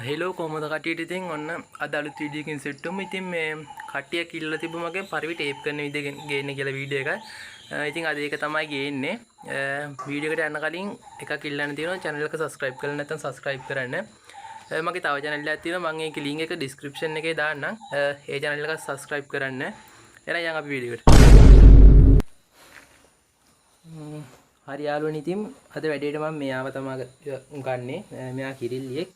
Hello කොහොමද කට්ටියට ඉතින් ඔන්න අද අලුත් වීඩියෝ එකකින් සෙට් වෙමු. ඉතින් මේ කට්ටියක් ඉල්ලලා තිබ්බ මගෙන් පරිවි ටේප් කරන විදිය ගේන්න කියලා වීඩියෝ එකක්. ඉතින් අද ඒක තමයි ගේන්නේ. වීඩියෝ එකට යන්න කලින් එකක් ඉල්ලන්න තියෙනවා. channel එක subscribe කරලා නැත්නම් subscribe කරන්න. මගේ තව channel එකක් තියෙනවා. මම ඒකේ link එක description එකේ දාන්නම්. ඒ channel එක subscribe කරන්න. එහෙනම් යන් අපි වීඩියෝ එකට. හරි යාළුවනි ඉතින් අද වැඩේට මම මෙයාව තමයි ගන්නෙ. මෙයා කිරිල්ලියෙක්.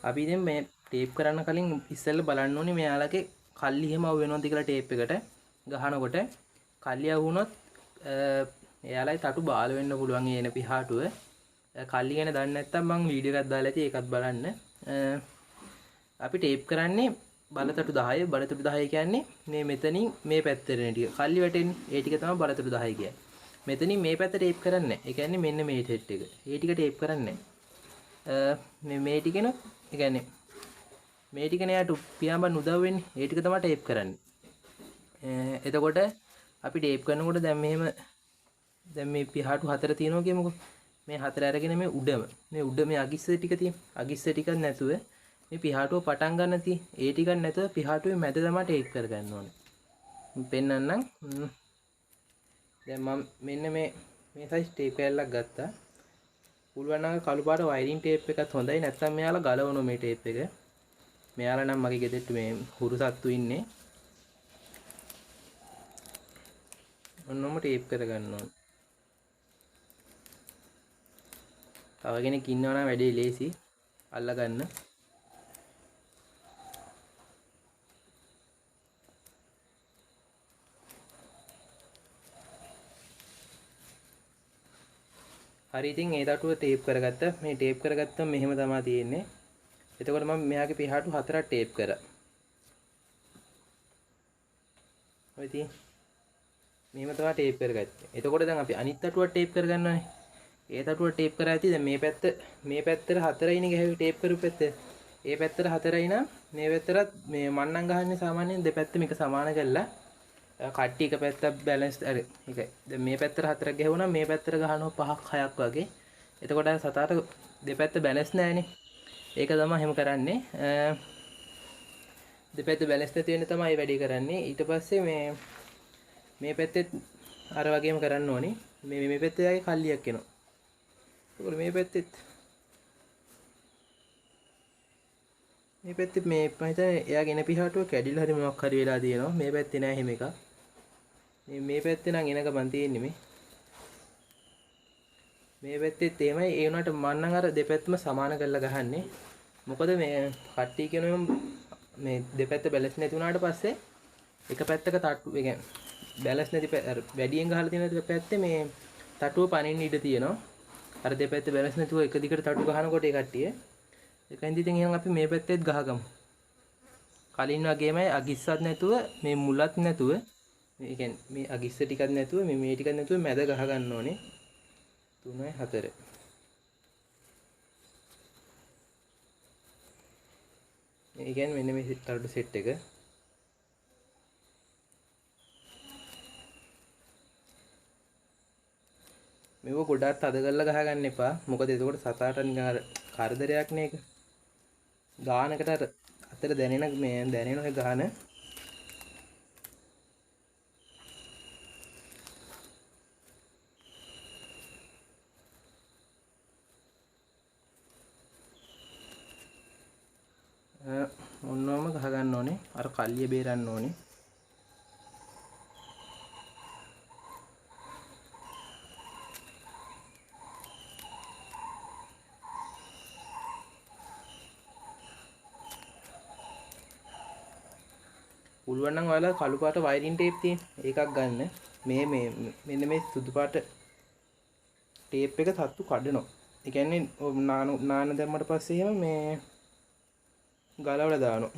අපි ඉතින් මේ ටේප් කරන්න කලින් ඉස්සෙල්ලා බලන්න ඕනේ මෙයාලගේ කල්ලි එහෙම අවු වෙනවද කියලා ටේප් එකට ගහනකොට කල්ලි අවු වුණොත් එයාලයි තටු බාල වෙන්න පුළුවන් එන පිහාටුව. කල්ලි ගැන දන්නේ නැත්නම් මම වීඩියෝ එකක් දාලා ඇති ඒකත් බලන්න. අපි ටේප් කරන්නේ බලතටු 10. බලතටු 10 කියන්නේ මේ මෙතනින් මේ පැත්තට එන ටික. කල්ලි වැටෙන්නේ ඒ ටික තමයි බලතටු 10 කියන්නේ. මෙතනින් මේ පැත්ත ටේප් කරන්නේ. ඒ කියන්නේ මෙන්න මේ ටෙට් එක. ඒ ටික ටේප් කරන්නේ. මේ ටිකන ඒ කියන්නේ මේ ටික නෑට පියාඹන්න උදව් වෙන්නේ. ඒ ටික තමයි ටේප් කරන්නේ. එතකොට අපි ටේප් කරනකොට දැන් මේ පියාටු හතර තියෙනවා කියමුකෝ. මේ හතර අරගෙන මේ උඩම මේ අගිස්ස ටික තියෙන. අගිස්ස ටිකක් නැතුව මේ පියාටුව පටන් ගන්න තියෙන. ඒ ටිකක් නැතුව පියාටුවේ මැද තමයි ටේප් කරගන්න ඕනේ. පෙන්නන්නම්. දැන් මම මෙන්න මේ සයිස් ටේප් එකක් ගත්තා. පුළුවන් නම් කළු පාට වයරින් ටේප් එකත් හොඳයි. නැත්නම් මෙයාලා ගලවනවා මේ ටේප් එක. මෙයාලා නම් මගේ ගෙදරට මේ හුරු සත්තු ඉන්නේ. ඔන්නෝම ටේප් කරගන්න ඕන. තව කෙනෙක් ඉන්නවා නම් වැඩේ ලේසි. අල්ල ගන්න. හරි ඉතින් ඒ දටුව ටේප් කරගත්තා. මේ ටේප් කරගත්තම මෙහෙම තමයි තියෙන්නේ. එතකොට මම මෙයාගේ පිහාටු හතරක් ටේප් කරා. ඔය ඉතින් මෙහෙම තමයි ටේප් කරගත්තේ. එතකොට දැන් අපි අනිත් දටුව ටේප් කරගන්නවානේ. ඒ දටුව ටේප් කරා ඇති දැන් මේ පැත්තට හතරයිනේ ගහුවේ ටේප් කරපු පැත්ත. ඒ පැත්තට හතරයි නම් මේ පැත්තට මේ මන්නම් ගහන්නේ සාමාන්‍යයෙන් දෙපැත්තම එක සමාන කරලා කට්ටි එක පැත්තක් බැලන්ස් හරි ඒකයි. දැන් මේ පැත්තට හතරක් ගහුණා මේ පැත්තට ගහනවා 5ක් 6ක් වගේ. එතකොට සතාට දෙපැත්ත බැලන්ස් නැහැනේ. ඒක තමයි එහෙම කරන්නේ. දෙපැත්ත බැලන්ස් නැති වෙන තමයි වැඩි කරන්නේ. ඊට පස්සේ මේ පැත්තෙත් අර වගේම කරන්න ඕනේ. මේ පැත්තේ ආයේ කල්ලියක් එනවා. ඒකෝල මේ පැත්තෙත් මේ මම හිතන්නේ එයාගේ එන පිහාටුව කැඩිලා හරි මොකක් හරි වෙලා තියෙනවා. මේ පැත්තේ නෑ එහෙම එකක්. මේ පැත්තේ නම් එන ගමන් තියෙන්නේ මේ පැත්තෙත් එහෙමයි. ඒ වුණාට මම නම් අර දෙපැත්තම සමාන කරලා ගහන්නේ. මොකද මේ කට්ටි කියනවා මේ දෙපැත්ත බැලන්ස් නැති වුණාට පස්සේ එක පැත්තක තට්ටු ඒ කියන්නේ බැලන්ස් නැති වැඩියෙන් ගහලා තියෙන පැත්තේ මේ තටුව පනින්න ඉඩ තියෙනවා. අර දෙපැත්ත බැලන්ස් නැතුව එක දිගට තටු ගහනකොට ඒ කට්ටිය ඒකෙන්ද ඉතින් එහෙනම් අපි මේ පැත්තෙත් ගහගමු. කලින් වගේමයි අගිස්සත් නැතුව මේ මුලත් නැතුව මේ කියන්නේ මේ අගිස්ස ටිකක් නැතුව මේ ටිකක් නැතුව මැද ගහ ගන්න ඕනේ. 3 4 මේ කියන්නේ මෙන්න මේ තටු සෙට් එක. මේක ගොඩාක් තද කරලා ගහ ගන්න එපා. මොකද එතකොට සතාට නිකන් අර කරදරයක් නේ ඒක. ගානකට අර අතර දැනෙන ගාන ඔන්නෝම ගහ ගන්න ඕනේ. අර කල්ලිය බේරන්න ඕනේ. පුළුවන් නම් ඔයාලා කළු පාට වයරින් ටේප් තියෙන ඒකක් ගන්න. මෙන්න මේ සුදු පාට ටේප් එක තත්තු කඩනවා. ඒ කියන්නේ නාන දැම්මට පස්සේ එහෙම මේ ගලවලා දානවා.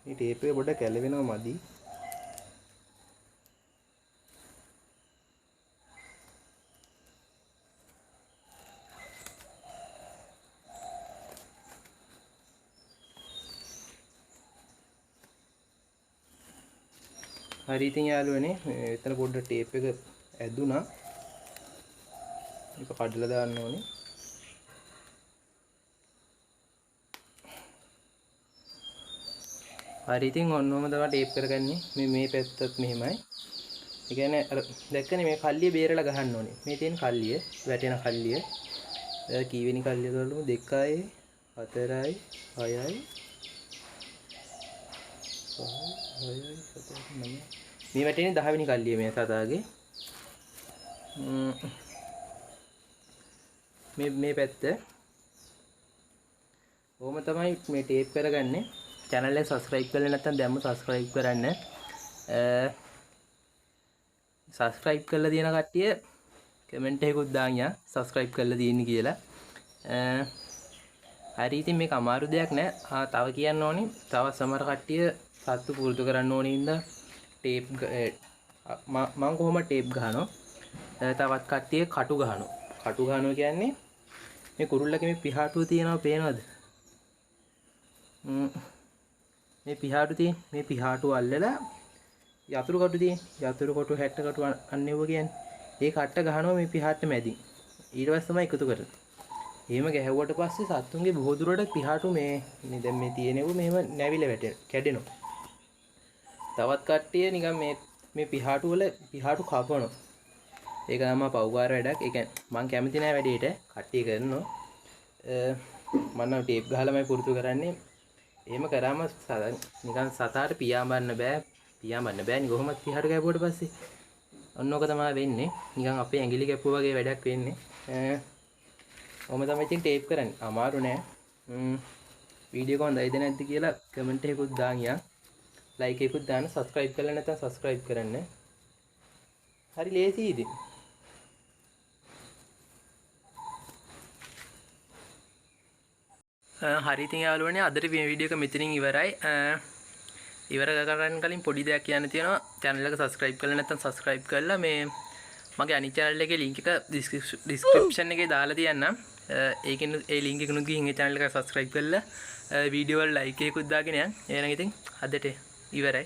මේ ටේප් එක පොඩ්ඩක් කැළවෙනවා මදි. හරි ඉතින් යාළුවනේ එතන පොඩ්ඩක් ටේප් එක ඇදුනා. ඒක කඩලා දාන්න ඕනේ. හරි ඉතින් ඔන්නෝම තමයි ටේප් කරගන්නේ. මේ පැත්තත් මෙහෙමයි. ඒ කියන්නේ අර දැක්කනේ මේ කල්ලිය බේරලා ගහන්න ඕනේ. මේ තියෙන කල්ලිය වැටෙන කල්ලිය. කීවෙනි කල්ලිය කරලු 2යි 4යි 6යි 9 මේ වැටෙන්නේ 10 වෙනි කල්ලිය මේ සතාගේ. මේ පැත්ත. ඕම තමයි මේ ටේප් කරගන්නේ. channel එක subscribe කරලා නැත්නම් දැම්ම subscribe කරන්න. subscribe කරලා තියෙන කට්ටිය comment එකකුත් දාන්න subscribe කරලා තියෙන්නේ කියලා. හරි ඉතින් මේක අමාරු දෙයක් නෑ. තව කියන්න ඕනි. තව සමහර කට්ටිය සත්තු පුරුදු කරන්න ඕනේ ඉඳලා ටේප් මම කොහොම ටේප් ගහනවා. තවත් කට්ටිය කටු ගහනවා. කටු ගහනවා කියන්නේ මේ කුරුල්ලගේ මේ පිහාටුව තියෙනවා පේනවද? මේ පිහාටු තියෙන මේ පිහාටුව අල්ලලා යතුරු කටු තියෙන යතුරු කටු 60 කටු අන්නේව කියන්නේ ඒ කට්ට ගහනවා මේ පිහාට්ට මැදින්. ඊට පස්සේ තමයි එකතු කරන්නේ. එහෙම ගැහුවට පස්සේ සත්තුන්ගේ බොහෝ දුරට පිහාටු මේ දැන් මේ තියෙනව මෙහෙම නැවිලා කැඩෙනවා. තවත් කට්ටිය නිකන් මේ පිහාටු වල පිහාටු කපනවා. ඒක තමයි පව්කාර වැඩක්. ඒ කියන්නේ මම කැමති නෑ වැඩේට කට්ටිය කරනවා. මම නම් ටේප් ගහලාමයි පුරුදු කරන්නේ. එහෙම කරාම නිකන් සතාට පියාඹන්න බෑ. පියාඹන්න බෑනි කොහොමද පිහාටු කැපුවට පස්සේ. ඔන්න ඔක තමයි වෙන්නේ. නිකන් අපේ ඇඟිලි කැපුවා වගේ වැඩක් වෙන්නේ. ඔහොම තමයි ඉතින් ටේප් කරන්නේ. අමාරු නෑ. වීඩියෝ එක හොඳයිද නැද්ද කියලා කමෙන්ට් එකකුත් දාන්න. ලයික් එකකුත් දාන්න. subscribe කරලා නැත්නම් subscribe කරන්න. හරි ලේසියි ඉතින්. හරි ඉතින් යාළුවනේ අදට මේ වීඩියෝ එක මෙතනින් ඉවරයි. ඉවර කරන්න කලින් පොඩි දෙයක් කියන්න තියෙනවා. channel එක subscribe කරලා නැත්නම් subscribe කරලා මේ මගේ අනිත් channel එකේ link එක description එකේ දාලා තියන්නම්. ඒකෙන් ඒ link එකනුත් ගිහින් ඒ channel එක subscribe කරලා වීඩියෝ වල like එකකුත් දාගෙන යන්න. එහෙනම් ඉතින් අදට ඉවරයි.